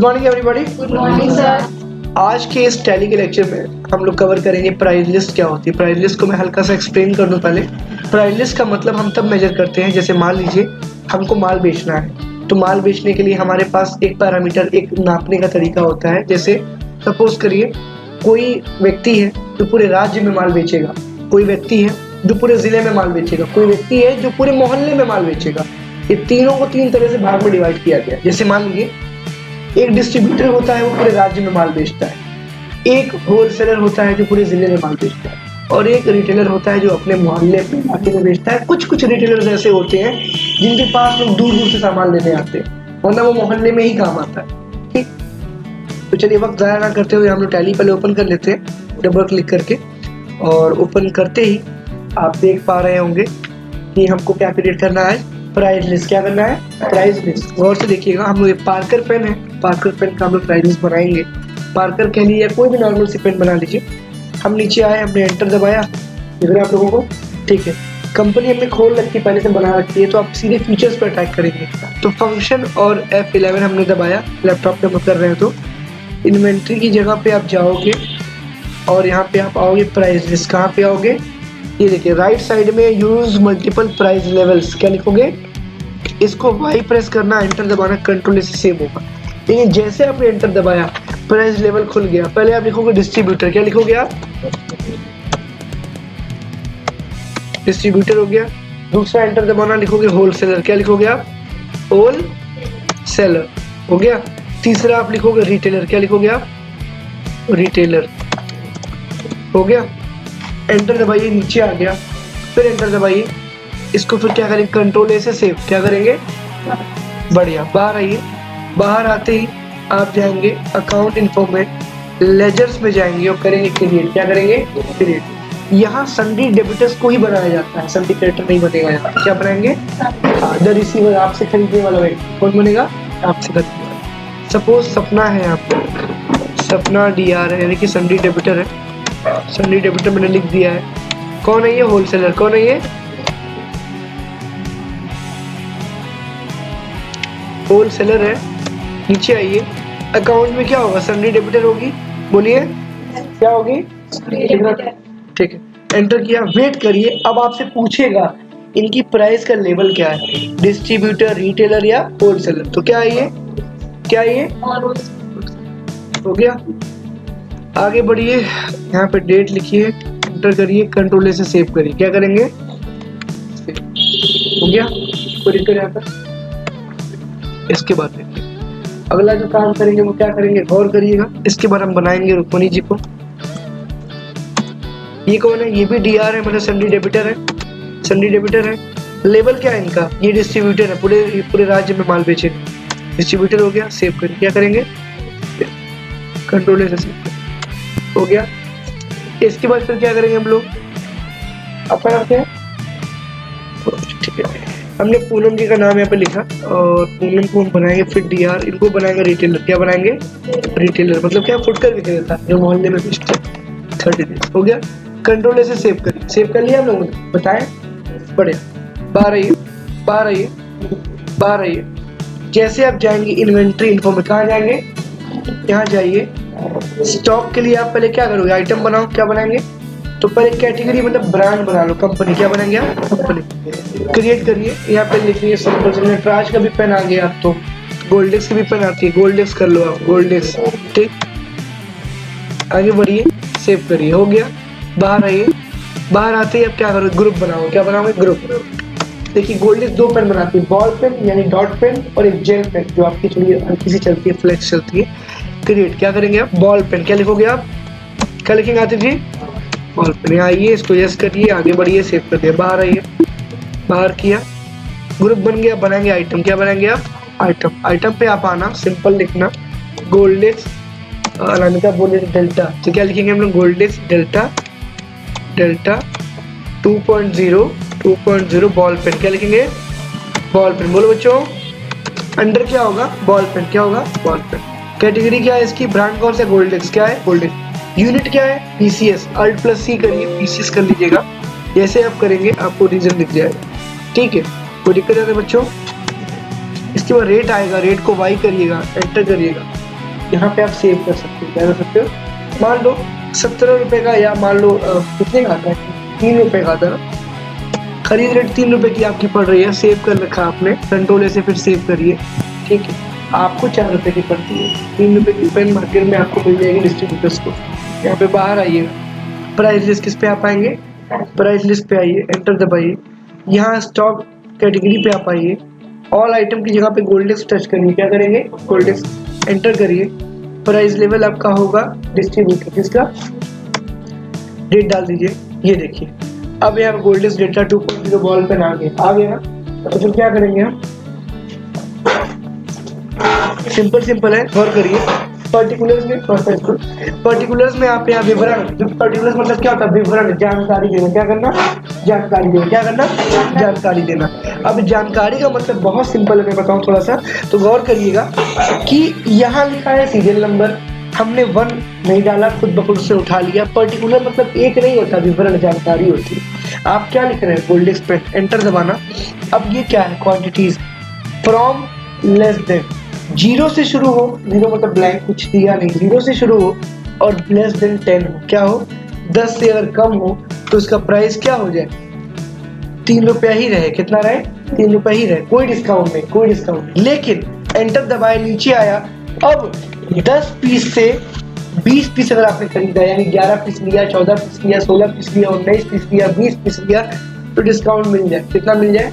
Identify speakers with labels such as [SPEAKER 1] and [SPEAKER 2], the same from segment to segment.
[SPEAKER 1] Morning everybody.
[SPEAKER 2] Good morning sir.
[SPEAKER 1] आज के इस टैली के लेक्चर में हम लोग कवर करेंगे प्राइस लिस्ट क्या होती है। प्राइस लिस्ट को मैं हल्का सा एक्सप्लेन कर दूं पहले। प्राइस लिस्ट का मतलब हम तब मेजर करते हैं, जैसे मान लीजिए हमको माल बेचना है, तो माल बेचने के लिए हमारे पास एक पैरामीटर, एक नापने का तरीका होता है। जैसे सपोज करिए कोई व्यक्ति है जो पूरे राज्य में माल बेचेगा, कोई व्यक्ति है जो पूरे जिले में माल बेचेगा, कोई व्यक्ति है जो पूरे मोहल्ले में माल बेचेगा। ये तीनों को तीन तरह से भाग में डिवाइड किया गया। जैसे मान लीजिए एक डिस्ट्रीब्यूटर होता है, वो पूरे राज्य में माल बेचता है, एक होलसेलर होता है जो पूरे जिले में माल बेचता है, और एक रिटेलर होता है जो अपने मोहल्ले अपने इलाके में बेचता है। कुछ कुछ रिटेलर्स ऐसे होते हैं जिनके पास लोग दूर दूर से सामान लेने आते हैं, वरना वो मोहल्ले में ही काम आता है। ठीक, तो चलिए वक्त ज़ाया ना करते हुए हम लोग टैली पहले ओपन कर लेते हैं, डबल क्लिक करके। और ओपन करते ही आप देख पा रहे होंगे कि हमको क्या क्रिएट करना है, प्राइस लिस्ट। क्या करना है, प्राइस लिस्ट। गौर से देखिएगा, हम लोग एक पार्कर पेन है, पार्कर पेन का हम लोग प्राइस लिस्ट बनाएंगे। पार्कर कह लीजिए या कोई भी नॉर्मल सी पेन बना लीजिए। हम नीचे आए, हमने एंटर दबाया, दिख रहा है आप लोगों को। ठीक है, कंपनी हमने खोल रखी है, पहले से बना रखी है, तो आप सीधे फीचर्स पर अटैक करेंगे। तो फंक्शन और F11 हमने दबाया, लैपटॉप पे हम कर रहे हैं। तो इन्वेंट्री की जगह पे आप जाओगे और यहाँ पे आप आओगे प्राइस लिस्ट। कहाँ पे आओगे, ये देखिए राइट साइड में यूज मल्टीपल प्राइस लेवल्स। क्या लिखोगे, इसको वाई प्रेस करना, एंटर दबाना, कंट्रोल से सेव होगा। लेकिन जैसे आपने एंटर दबाया प्राइस लेवल खुल गया। पहले आप लिखोगे डिस्ट्रीब्यूटर। क्या लिखोगे आप, डिस्ट्रीब्यूटर हो गया। दूसरा एंटर दबाना, लिखोगे होलसेलर। क्या लिखोगे आप, होल सेलर हो गया। तीसरा आप लिखोगे रिटेलर। क्या लिखोगे आप, रिटेलर हो गया। एंटर दबाइए, नीचे आ गया, फिर एंटर दबाइए। इसको फिर क्या करेंगे, कंट्रोल ए से सेव। क्या करेंगे, बढ़िया। बाहर आइए, बाहर आते ही आप जाएंगे अकाउंट इन्फॉर्मेट लेजर्स में जाएंगे और करेंगे क्रिएट। क्या करेंगे, क्रिएट। यहाँ सन्डी डेबिटर्स को ही बनाया जाता है, सन्डी क्रेडिटर नहीं बनेगा। यहाँ क्या बनाएंगे, द रिसीवर, आपसे खरीदने वाला व्यक्ति। कौन बनेगा, आपसे खरीदने वाला। सपोज सपना है, आपको सपना DR है, यानी कि सन्डी डेबिटर है। सन्डी डेबिटर मैंने लिख दिया है। कौन है ये, होलसेलर। कौन है ये, होलसेलर है। नीचे आइए, अकाउंट में क्या होगा, सन्डी डेबिटर होगी। बोलिए क्या होगी, ठीक है। एंटर किया, वेट करिए। अब आपसे पूछेगा इनकी प्राइस का लेवल क्या है, डिस्ट्रीब्यूटर, रिटेलर या होलसेलर। तो क्या है ये, क्या है ये, हो गया। आगे बढ़िए, यहाँ पे डेट लिखिए, एंटर करिए, कंट्रोल से सेव करिए। क्या करेंगे, हो गया। कोई दिक्कत यहाँ पर। इसके बाद देखिए अगला जो काम करेंगे वो क्या करेंगे, गौर करिएगा। इसके बाद हम बनाएंगे रुक्मणी जी को। ये कौन है, ये भी DR है, मतलब सन्डी डेबिटर है, सन्डी डेबिटर है। लेवल क्या है इनका, ये डिस्ट्रीब्यूटर है, पूरे राज्य में माल बेचे। डिस्ट्रीब्यूटर हो गया, सेव करिए। क्या करेंगे, कंट्रोल से सेव हो गया। इसके बाद फिर क्या करेंगे हम लोग, अपना रखते हैं। ठीक है, हमने पूनम जी का नाम यहाँ पे लिखा और पूनम को हम बनाएंगे फिर DR, इनको बनाएंगे रिटेलर। क्या बनाएंगे, रिटेलर, मतलब क्या, फुटकर विक्रेता जो मोहल्ले में बेचते हैं। 30 दिन हो गया। कंट्रोल से सेव करिए। सेव कर लिया हम लोगों ने, बताएं, बढ़िया। बाहर आइए, बाहर आइए, बाहर आइए। जैसे आप जाएंगे इन्वेंट्री इन्फो में, कहाँ जाएंगे, यहाँ जाइए। स्टॉक के लिए आप पहले क्या करोगे, आइटम बनाओ। क्या बनाएंगे, तो पहले कैटेगरी मतलब ब्रांड बना लो, कंपनी। क्या बनाएंगे आप, कंपनी। क्रिएट करिए, यहाँ पे लिखिए सिंपल से। नटराज का भी पेन आ गया आप, तो गोल्डेक्स की भी पेन आती है, गोल्डेक्स कर लो आप, गोल्डेक्स। ठीक, आगे बढ़िए, सेव करिए, हो गया। बाहर आइए, बाहर आते ही आप क्या करोगे, ग्रुप बनाओ। क्या बनाओगे, ग्रुप। देखिए गोल्डेक्स दो पेन बनाती है, बॉल पेन यानी डॉट पेन और एक जेल पेन जो आपकी थोड़ी हल्की सी चलती है, फ्लेक्स चलती है। क्रिएट। क्या करेंगे आप, बॉल पेन। क्या लिखोगे आप, क्या लिखेंगे आतिफ जी, बॉल पेन। आइए, इसको यस करिए, आगे बढ़िए, सेव कर दिया। बाहर आइए, बाहर किया, ग्रुप बन गया। बनाएंगे आइटम। क्या बनाएंगे आप, आइटम। आइटम पे आप आना, सिंपल लिखना गोल्डेक्स अनामिका बोले डेल्टा। तो क्या लिखेंगे हम लोग, Goldex delta, delta 2.0 ball pen. क्या लिखेंगे, बॉल पेन। बोलो बच्चों, अंडर क्या होगा, बॉल पेन। क्या होगा, बॉल पेन। कैटेगरी क्या है इसकी, ब्रांड कौन सा, गोल्डेक्स। क्या है, गोल्डेक्स। यूनिट क्या है, PCS। Alt+C करिए, PCS कर लीजिएगा। जैसे आप करेंगे आपको रीजन दिख जाएगा। ठीक है, कोई दिक्कत है बच्चों। इसके बाद रेट आएगा, रेट को वाई करिएगा, एंटर करिएगा। यहाँ पे आप सेव कर सकते हो। क्या कर सकते हो, मान लो 17 रुपए का, या मान लो कितने का आता है, 3 रुपए का आता है। खरीद रेट 3 रुपए की आपकी पड़ रही है, सेव कर रखा आपने, कंट्रोल से फिर सेव करिए, ठीक है। आपको 4 रुपए की पड़ती है, 3 रुपए की पेन मार्केट में आपको मिल जाएगी डिस्ट्रीब्यूटर्स को। यहाँ पे बाहर आइएगा, प्राइस लिस्ट किस पे आप आएंगे, प्राइस लिस्ट पे आइए, एंटर दबाइए, यहाँ स्टॉक कैटेगरी पे आप आइए, ऑल आइटम की जगह पे गोल्डेक्स टच करिए। क्या करेंगे, गोल्डेक्स, एंटर करिए। प्राइस लेवल आपका होगा डिस्ट्रीब्यूटर, किसका, डेट डाल दीजिए, ये देखिए अब यहाँ गोल्डेक्स डेटा 2.0 बॉल पेन आ गया। तो फिर क्या करेंगे हम, सिंपल है, गौर करिए। पर्टिकुलर्स में पर्टिकुलर्स में आप यहाँ विवरण, पर्टिकुलर्स मतलब क्या होता है, विवरण, जानकारी देना। क्या करना, जानकारी देना। क्या करना, जानकारी देना। अब जानकारी का मतलब बहुत सिंपल है, मैं बताऊँ थोड़ा सा, तो गौर करिएगा कि यहाँ लिखा है सीरियल नंबर, हमने 1 नहीं डाला, खुद ब खुद से उठा लिया। पर्टिकुलर मतलब एक नहीं होता, विवरण, जानकारी होती है। आप क्या लिख रहे हैं, गोल्डेक्स पेन, एंटर दबाना। अब ये क्या है, क्वांटिटीज, फ्रॉम लेस देन, 0 से शुरू हो, 0 मतलब ब्लैंक, कुछ दिया नहीं, 0 से शुरू हो और लेस देन 10 हो, क्या हो, 10 से अगर कम हो तो उसका प्राइस क्या हो जाए, 3 रुपया ही रहे। कितना रहे, 3 रुपया ही रहे, कोई डिस्काउंट नहीं, कोई डिस्काउंट नहीं। लेकिन एंटर दबाए, नीचे आया, अब 10 पीस से 20 पीस अगर आपने खरीदा, यानी 11 पीस लिया, 14 पीस लिया, 16 पीस लिया, 19 पीस लिया, 20 पीस लिया, तो डिस्काउंट मिल जाए। कितना मिल जाए,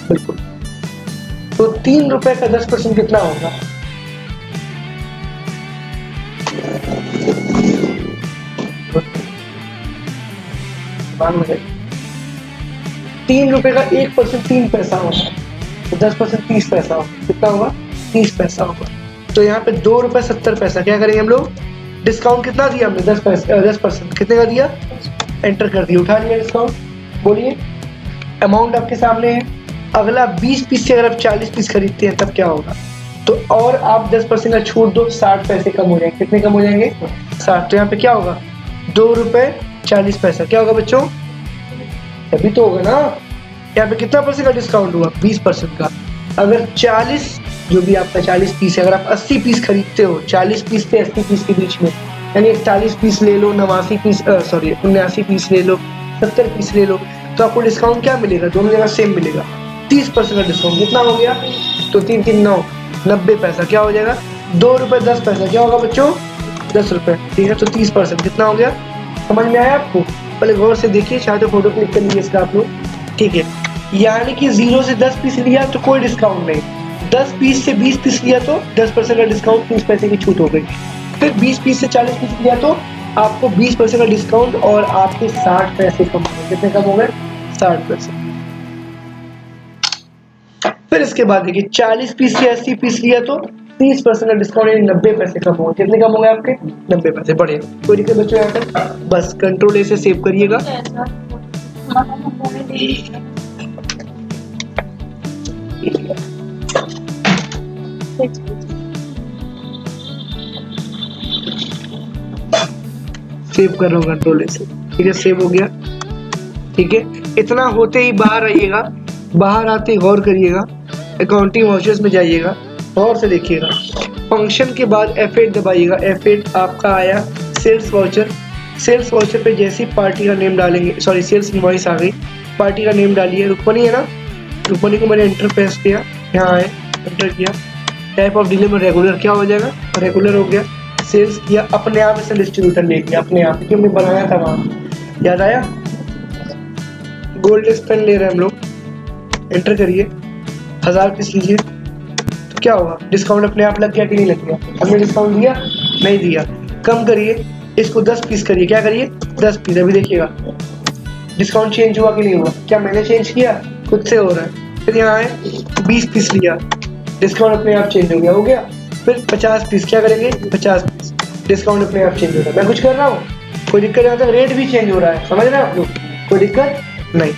[SPEAKER 1] बिल्कुल। तो 3 रुपए का 10% कितना होगा, तीन रुपए का 1% 3 पैसा होगा, तो 10% 30 पैसा होगा। कितना होगा, 30 पैसा होगा। तो यहाँ पे 2 रुपए 70 पैसा। क्या करेंगे हम लोग, डिस्काउंट कितना दिया हमने, 10%, कितने का दिया, एंटर कर दिया, उठा लिया डिस्काउंट। बोलिए, अमाउंट आपके सामने है। अगला 20 पीस से अगर आप 40 पीस खरीदते हैं तब क्या होगा, तो और आप 10% का छूट दो, 60 पैसे कम हो जाएंगे। कितने कम हो जाएंगे, 60। तो यहाँ पे क्या होगा, 2 रुपए 40 पैसा। क्या होगा बच्चों, तभी तो होगा ना। यहाँ पे कितना % का डिस्काउंट हुआ, 20% का। अगर 40, जो भी आपका 40 पीस है, अगर आप 80 पीस खरीदते हो, 40 पीस से 80 पीस के बीच में, यानी 41 पीस ले लो, 89 पीस, 79 पीस ले लो, 70 पीस ले लो, तो आपको डिस्काउंट क्या मिलेगा, दोनों जगह सेम मिलेगा, 30% का डिस्काउंट। कितना हो गया, तो 3 3 9, 90 पैसा। क्या हो जाएगा, 2 रुपए 10 पैसा। क्या होगा बच्चों, 10 रुपए, ठीक है। तो 30% कितना हो गया, समझ में आया आपको। पहले गौर से देखिए, चाहे तो फोटो क्लिक कर लीजिए इसका आप लोग, ठीक है। यानी कि 0 से 10 पीस लिया तो कोई डिस्काउंट नहीं, 10 पीस से 20 पीस लिया तो 10% का डिस्काउंट, 30 पैसे की छूट हो गई। फिर 20 पीस से 40 पीस लिया तो आपको 20% का डिस्काउंट और आपके 60 पैसे कम हो गए। कितने कम हो गए, 60 पैसे। फिर इसके बाद देखिए, 40 पीस से 80 पीस लिया तो 30% का डिस्काउंट, यानी 90 पैसे कम हो गए। कितने कम हो गए आपके, 90 पैसे। बढ़िया, कोई दिक्कत बच्चों यहाँ तक, बस कंट्रोल से सेव करिएगा। सेव कर रहा हूँ कंट्रोल से, ठीक है, सेव हो गया, ठीक है। इतना होते ही बाहर आइएगा, बाहर आते ही गौर करिएगा, अकाउंटिंग वाउचर्स में जाइएगा, गौर से देखिएगा, फंक्शन के बाद F8 दबाइएगा। F8 आपका आया सेल्स वाउचर। सेल्स वाउचर पे जैसे ही पार्टी का नेम डालेंगे, सॉरी सेल्स इनवॉइस आ गई, पार्टी का नेम डालिए, रुक्मणी है ना, रुक्मणी को मैंने एंटर प्रेस किया, यहाँ आए, एंटर किया। टाइप ऑफ डीलर में रेगुलर, क्या हो जाएगा, रेगुलर हो गया। सेल्स किया, अपने आप इसे डिस्ट्रीब्यूटर ले लिया, अपने आप, क्योंकि हमने बनाया था वहाँ, याद आया। गोल्डेक्स पेन ले रहे हैं हम लोग, एंटर करिए, 1000 पीस लीजिए, तो क्या हुआ, डिस्काउंट अपने आप लग गया कि नहीं लग गया, हमने डिस्काउंट दिया, नहीं दिया। कम करिए, इसको 10 पीस करिए, क्या करिए, 10 पीस। अभी देखिएगा डिस्काउंट चेंज हुआ कि नहीं हुआ, क्या मैंने चेंज किया, खुद से हो रहा है। फिर यहाँ आए, 20 पीस लिया, डिस्काउंट अपने आप चेंज हो गया। फिर 50 पीस, क्या करेंगे, 50 पीस, डिस्काउंट अपने आप चेंज हो रहा है। मैं कुछ कर रहा हूँ, कोई दिक्कत नहीं आता, रेट भी चेंज हो रहा है, समझ रहे हैं आप लोग, कोई दिक्कत नहीं।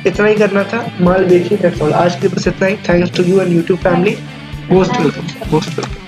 [SPEAKER 1] इतना ही करना था, माल बेचिए, दैट्स ऑल। आज के लिए बस इतना ही। Thanks to you and YouTube family, most welcome, most welcome.